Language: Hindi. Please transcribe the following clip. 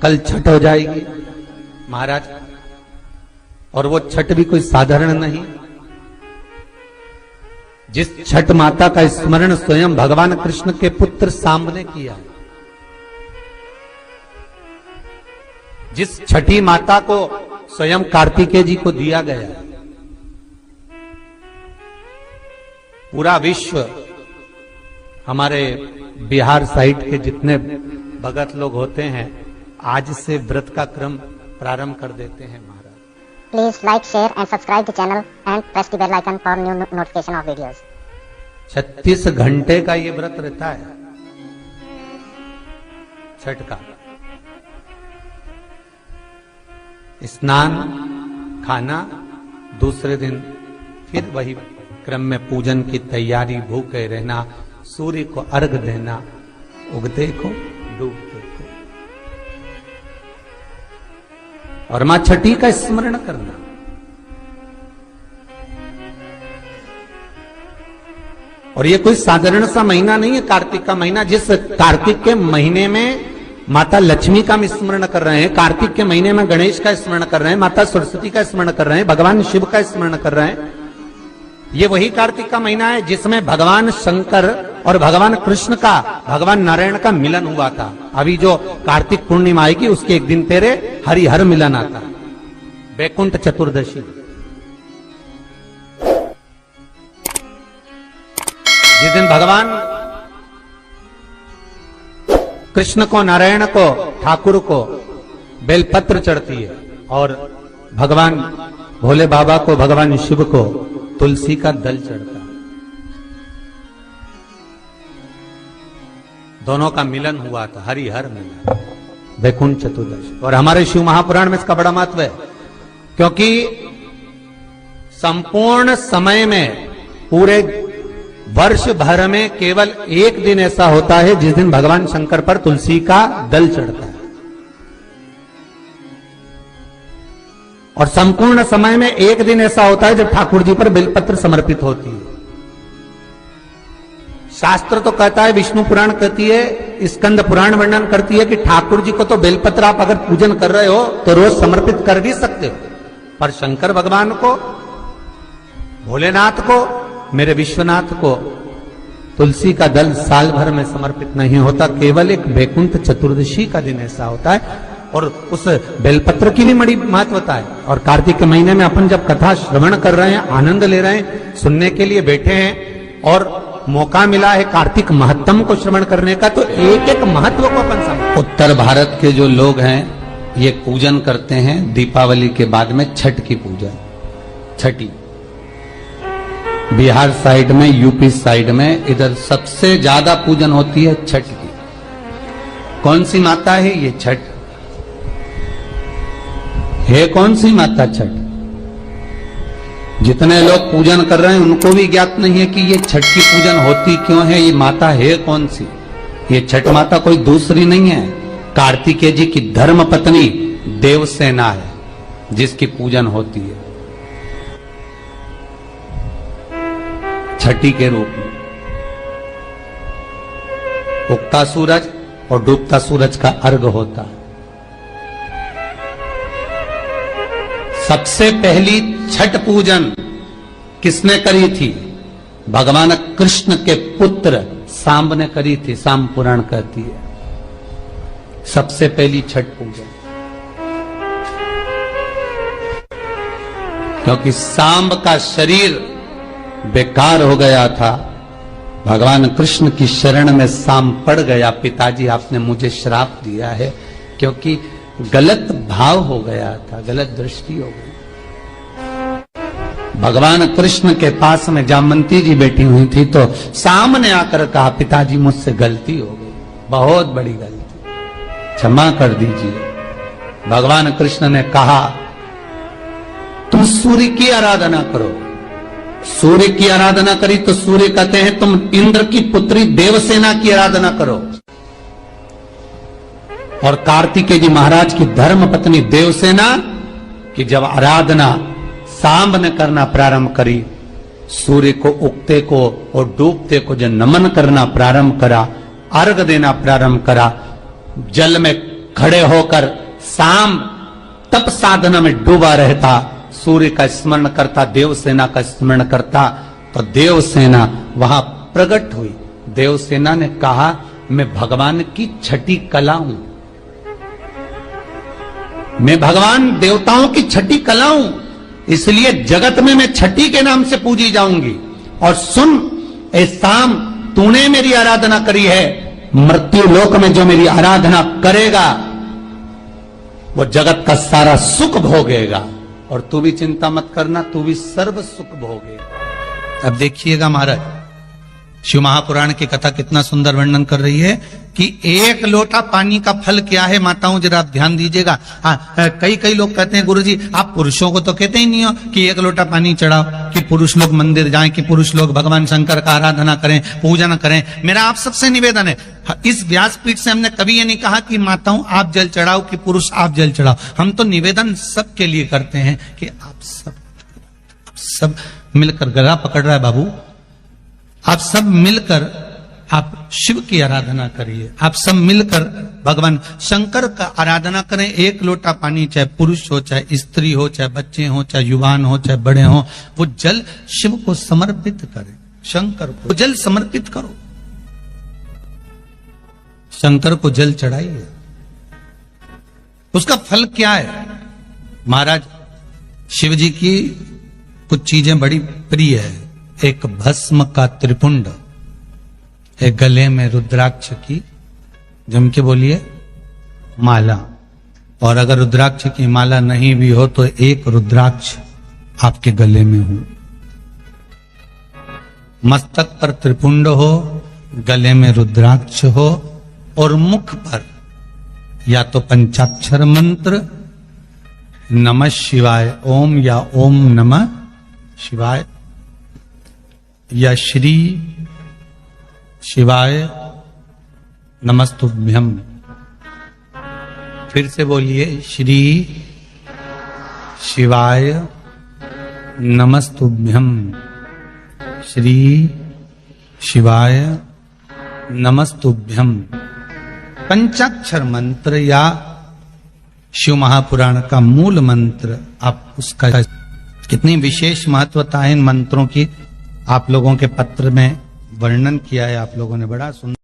कल छठ हो जाएगी महाराज, और वो छठ भी कोई साधारण नहीं। जिस छठ माता का स्मरण स्वयं भगवान कृष्ण के पुत्र सांब ने किया, जिस छठी माता को स्वयं कार्तिकेय जी को दिया गया, पूरा विश्व, हमारे बिहार साइड के जितने भगत लोग होते हैं आज से व्रत का क्रम प्रारंभ कर देते हैं महाराज। Please like, share and subscribe the channel and press the bell icon for new notification of videos. 36 घंटे का ये व्रत रहता है छठ का। स्नान, खाना, दूसरे दिन फिर वही क्रम में पूजन की तैयारी, भूखे रहना, सूर्य को अर्घ देना, उगते को डूबते को, और मां छठी का स्मरण करना। और ये कोई साधारण सा महीना नहीं है कार्तिक का महीना। जिस कार्तिक के महीने में माता लक्ष्मी का हम स्मरण कर रहे हैं, कार्तिक के महीने में गणेश का स्मरण कर रहे हैं, माता सरस्वती का स्मरण कर रहे हैं, भगवान शिव का स्मरण कर रहे हैं, ये वही कार्तिक का महीना है जिसमें भगवान शंकर और भगवान कृष्ण का, भगवान नारायण का मिलन हुआ था। अभी जो कार्तिक पूर्णिमा आएगी उसके एक दिन तेरे हरिहर मिलन आता, वैकुंठ चतुर्दशी। जिस दिन भगवान कृष्ण को, नारायण को, ठाकुर को बेलपत्र चढ़ती है, और भगवान भोले बाबा को, भगवान शिव को तुलसी का दल चढ़ता है। दोनों का मिलन हुआ था, हरिहर मिलन, वैकुंठ चतुर्दशी। और हमारे शिव महापुराण में इसका बड़ा महत्व है, क्योंकि संपूर्ण समय में, पूरे वर्ष भर में केवल एक दिन ऐसा होता है जिस दिन भगवान शंकर पर तुलसी का दल चढ़ता है, और संपूर्ण समय में एक दिन ऐसा होता है जब ठाकुर जी पर बेलपत्र समर्पित होती है। शास्त्र तो कहता है, विष्णु पुराण कहती है, स्कंद पुराण वर्णन करती है कि ठाकुर जी को तो बेलपत्र आप अगर पूजन कर रहे हो तो रोज समर्पित कर भी सकते हो, पर शंकर भगवान को, भोलेनाथ को, मेरे विश्वनाथ को तुलसी का दल साल भर में समर्पित नहीं होता, केवल एक वैकुंठ चतुर्दशी का दिन ऐसा होता है। और उस बेलपत्र की भी बड़ी महत्वता है। और कार्तिक के महीने में अपन जब कथा श्रवण कर रहे हैं, आनंद ले रहे हैं, सुनने के लिए बैठे हैं, और मौका मिला है कार्तिक महत्तम को श्रवण करने का, तो एक एक महत्व को अपन समझ। उत्तर भारत के जो लोग हैं ये पूजन करते हैं दीपावली के बाद में छठ की पूजा, छठी। बिहार साइड में, यूपी साइड में, इधर सबसे ज्यादा पूजन होती है छठ की। कौन सी माता है ये छठ? है कौन सी माता छठ? जितने लोग पूजन कर रहे हैं उनको भी ज्ञात नहीं है कि ये छठ की पूजन होती क्यों है, ये माता है कौन सी। ये छठ माता कोई दूसरी नहीं है, कार्तिकेय जी की धर्म पत्नी देवसेना है जिसकी पूजन होती है छठी के रूप में। उगता सूरज और डूबता सूरज का अर्घ होता है। सबसे पहली छठ पूजन किसने करी थी? भगवान कृष्ण के पुत्र सांब ने करी थी। सांब पुराण कहती है सबसे पहली छठ पूजन, क्योंकि सांब का शरीर बेकार हो गया था। भगवान कृष्ण की शरण में सांब पड़ गया, पिताजी आपने मुझे श्राप दिया है, क्योंकि गलत भाव हो गया था, गलत दृष्टि हो गई। भगवान कृष्ण के पास में जामवंती जी बैठी हुई थी, तो सांब ने आकर कहा, पिताजी मुझसे गलती हो गई, बहुत बड़ी गलती, क्षमा कर दीजिए। भगवान कृष्ण ने कहा, तुम सूर्य की आराधना करो। सूर्य की आराधना करी तो सूर्य कहते हैं तुम इंद्र की पुत्री देवसेना की आराधना करो। और कार्तिकेय जी महाराज की धर्म पत्नी देवसेना की जब आराधना सांब ने करना प्रारंभ करी, सूर्य को उगते को और डूबते को जब नमन करना प्रारंभ करा, अर्घ देना प्रारंभ करा, जल में खड़े होकर शाम तप साधना में डूबा रहता, सूर्य का स्मरण करता, देवसेना का स्मरण करता, तो देवसेना वहां प्रकट हुई। देवसेना ने कहा मैं भगवान की छठी कला हूं, मैं भगवान देवताओं की छठी कला हूं, इसलिए जगत में मैं छठी के नाम से पूजी जाऊंगी। और सुन ए शाम, तूने मेरी आराधना करी है, मृत्यु लोक में जो मेरी आराधना करेगा वो जगत का सारा सुख भोगेगा, और तू भी चिंता मत करना, तू भी सर्व सुख भोगेगा। अब देखिएगा महाराज, शिव महापुराण की कथा कितना सुंदर वर्णन कर रही है कि एक लोटा पानी का फल क्या है। माताओं जरा आप ध्यान दीजिएगा। कई लोग कहते हैं गुरुजी आप पुरुषों को तो कहते ही नहीं हो कि एक लोटा पानी चढ़ाओ, कि पुरुष लोग मंदिर जाएं, कि पुरुष लोग भगवान शंकर का आराधना करें, पूजन करें। मेरा आप सबसे निवेदन है, इस व्यासपीठ से हमने कभी ये नहीं कहा कि माताओं आप जल चढ़ाओ, कि पुरुष आप जल चढ़ाओ। हम तो निवेदन सबके लिए करते हैं कि आप सब मिलकर, गला पकड़ रहा है बाबू, आप सब मिलकर आप शिव की आराधना करिए, आप सब मिलकर भगवान शंकर का आराधना करें। एक लोटा पानी, चाहे पुरुष हो, चाहे स्त्री हो, चाहे बच्चे हो, चाहे युवान हो, चाहे बड़े हो, वो जल शिव को समर्पित करें, शंकर को जल समर्पित करो, शंकर को जल चढ़ाइए। उसका फल क्या है महाराज? शिव जी की कुछ चीजें बड़ी प्रिय है। एक भस्म का त्रिपुंड, एक गले में रुद्राक्ष की, जम के बोलिए, माला। और अगर रुद्राक्ष की माला नहीं भी हो तो एक रुद्राक्ष आपके गले में हो, मस्तक पर त्रिपुंड हो, गले में रुद्राक्ष हो, और मुख पर या तो पंचाक्षर मंत्र नमः शिवाय ओम, या ओम नमः शिवाय, या श्री शिवाय नमस्तुभ्यम। फिर से बोलिए, श्री शिवाय नमस्तुभ्यम, श्री शिवाय नमस्तुभ्यम। पंचाक्षर मंत्र या शिव महापुराण का मूल मंत्र, आप उसका कितनी विशेष महत्वता है इन मंत्रों की, आप लोगों के पत्र में वर्णन किया है आप लोगों ने, बड़ा सुंदर।